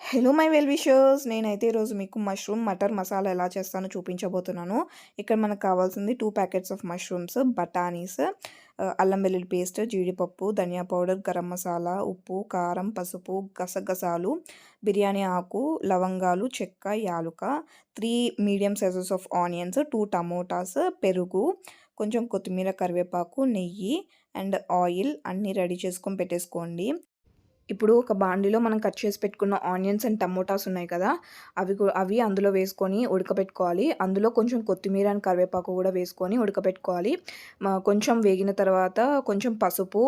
Hello my well wishers. నేనైతే ఈరోజు మీకు మష్రూమ్ మటర్ మసాలా ఎలా చేస్తానో చూపించబోతున్నాను. ఇక్కడ మనకు కావాల్సింది 2 ప్యాకెట్స్ ఆఫ్ మష్రూమ్స్, బఠానీస్, అల్లం వెల్లుల్లి పేస్ట్, జీడిపప్పు, ధనియా పౌడర్, గరం మసాలా, ఉప్పు, కారం, పసుపు, గసగసాలు, బిర్యానీ ఆకు, లవంగాలు, చెక్క, యాలుక, 3 medium sizes of onions, 2 tomatoes, పెరుగు, కొంచెం కొత్తిమీర, కరివేపాకు, నెయ్యి అండ్ ఆయిల్ అన్నీ రెడీ చేసుకొని పెట్టేసుకోండి. ఇప్పుడు ఒక బాండీలో మనం కట్ చేసి పెట్టుకున్న ఆనియన్స్ అండ్ టమోటాస్ ఉన్నాయి కదా! అవి అందులో వేసుకొని ఉడకబెట్టుకోవాలి. అందులో కొంచెం కొత్తిమీర అండ్ కరివేపాకు కూడా వేసుకొని ఉడకబెట్టుకోవాలి. కొంచెం వేగిన తర్వాత కొంచెం పసుపు,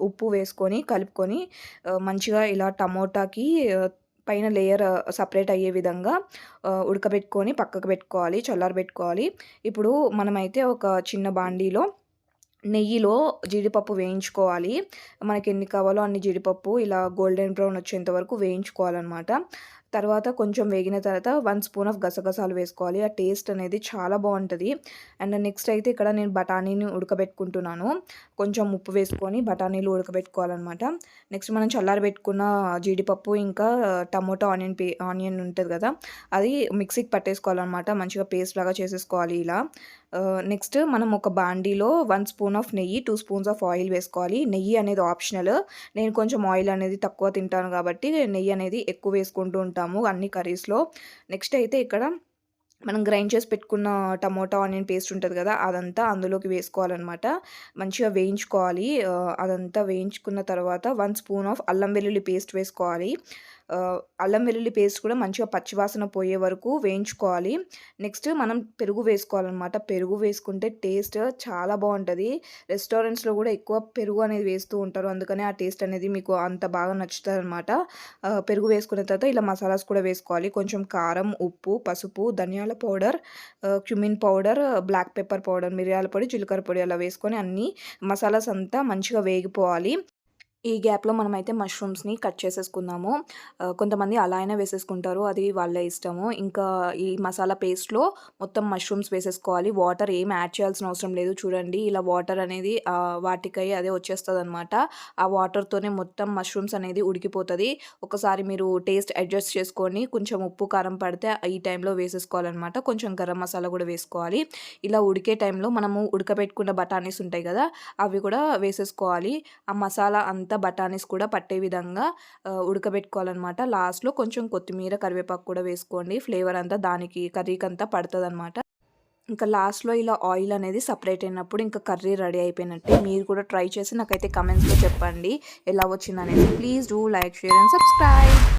ఉప్పు వేసుకొని కలుపుకొని మంచిగా ఇలా టమోటాకి పైన లేయర్ సెపరేట్ అయ్యే విధంగా ఉడకబెట్టుకొని పక్కకు పెట్టుకోవాలి. చల్లారబెట్టుకోవాలి. ఇప్పుడు మనమైతే ఒక చిన్న బాండీలో నెయ్యిలో జీడిపప్పు వేయించుకోవాలి. మనకెన్ని కావాలో అన్ని జీడిపప్పు ఇలా గోల్డెన్ బ్రౌన్ వచ్చేంత వరకు వేయించుకోవాలనమాట. తర్వాత కొంచెం వేగిన తర్వాత 1 స్పూన్ ఆఫ్ గసగసాలు వేసుకోవాలి. ఆ టేస్ట్ అనేది చాలా బావుంటది. అండ్ నెక్స్ట్ అయితే ఇక్కడ నేను బఠానీని ఉడకబెట్టుకుంటున్నాను. కొంచెం ఉప్పు వేసుకొని బఠానీలు ఉడకబెట్టుకోవాలనమాట. నెక్స్ట్ మనం చల్లారబెట్టుకున్న జీడిపప్పు ఇంకా టమోటా ఆనియన్ ఉంటది కదా! అది మిక్సీకి పట్టేసుకోవాలనమాట. మంచిగా పేస్ట్ లాగా చేసేసుకోవాలి ఇలా. నెక్స్ట్ మనం ఒక బాండీలో 1 స్పూన్ ఆఫ్ నెయ్యి, 2 స్పూన్స్ ఆఫ్ ఆయిల్ వేసుకోవాలి. నెయ్యి అనేది ఆప్షనల్. నేను కొంచెం ఆయిల్ అనేది తక్కువ తింటాను కాబట్టి నెయ్యి అనేది ఎక్కువ వేసుకుంటూ ఉంటాము అన్ని కర్రీస్‌లో. నెక్స్ట్ అయితే ఇక్కడ మనం గ్రైండ్ చేసి పెట్టుకున్న టమోటా ఆనియన్ పేస్ట్ ఉంటది కదా! అదంతా అందులోకి వేసుకోవాలనమాట. మంచిగా వేయించుకోవాలి. అదంతా వేయించుకున్న తర్వాత 1 స్పూన్ ఆఫ్ అల్లం వెల్లుల్లి పేస్ట్ వేసుకోవాలి. అల్లం వెల్లుల్లి పేస్ట్ కూడా మంచిగా పచ్చివాసన పోయే వరకు వేయించుకోవాలి. నెక్స్ట్ మనం పెరుగు వేసుకోవాలనమాట. పెరుగు వేసుకుంటే టేస్ట్ చాలా బావుంటది. రెస్టారెంట్స్‌లో కూడా ఎక్కువ పెరుగు అనేది వేస్తూ ఉంటారు. అందుకనే ఆ టేస్ట్ అనేది మీకు అంత బాగా నచ్చుతదనమాట. పెరుగు వేసుకున్న తర్వాత ఇలా మసాలాస్ కూడా వేసుకోవాలి. కొంచెం కారం, ఉప్పు, పసుపు, ధనియాల powder, cumin powder, black pepper powder, మిరియాల పొడి, జీలకర్ర పొడి అలా వేసుకొని అన్నీ మసాలాస్ అంతా మంచిగా వేగిపోవాలి. ఈ గ్యాప్‌లో మనమైతే మష్రూమ్స్‌ని కట్ చేసేసుకుందాము. కొంతమంది అలా అయినా వేసేసుకుంటారు. అది వాళ్ళ ఇష్టము. ఇంకా ఈ మసాలా పేస్ట్‌లో మొత్తం మష్రూమ్స్ వేసేసుకోవాలి. వాటర్ ఏమి యాడ్ చేయాల్సిన అవసరం లేదు. చూడండి ఇలా వాటర్ అనేది వాటికై అదే వచ్చేస్తదనమాట. ఆ వాటర్‌తోనే మొత్తం మష్రూమ్స్ అనేది ఉడికిపోతది. ఒకసారి మీరు టేస్ట్ అడ్జస్ట్ చేసుకొని కొంచెం ఉప్పు, కారం పడితే ఈ టైంలో వేసేసుకోవాలనమాట. కొంచెం గరం మసాలా కూడా వేసుకోవాలి. ఇలా ఉడికే టైంలో మనము ఉడకబెట్టుకున్న బఠానీస్ ఉంటాయి కదా! అవి కూడా వేసేసుకోవాలి. ఆ మసాలా అంతా బఠానీస్ కూడా పట్టే విధంగా ఉడకబెట్టుకోవాలనమాట. లాస్ట్‌లో కొంచెం కొత్తిమీర, కరివేపాకు కూడా వేసుకోండి. ఫ్లేవర్ అంతా దానికి కర్రీకంతా పడతదనమాట. ఇంకా లాస్ట్‌లో ఇలా ఆయిల్ అనేది సెపరేట్ అయినప్పుడు ఇంకా కర్రీ రెడీ అయిపోయినట్టే. మీరు కూడా ట్రై చేసి నాకైతే కామెంట్స్‌లో చెప్పండి ఎలా వచ్చిందనేది. Please do like, share and subscribe.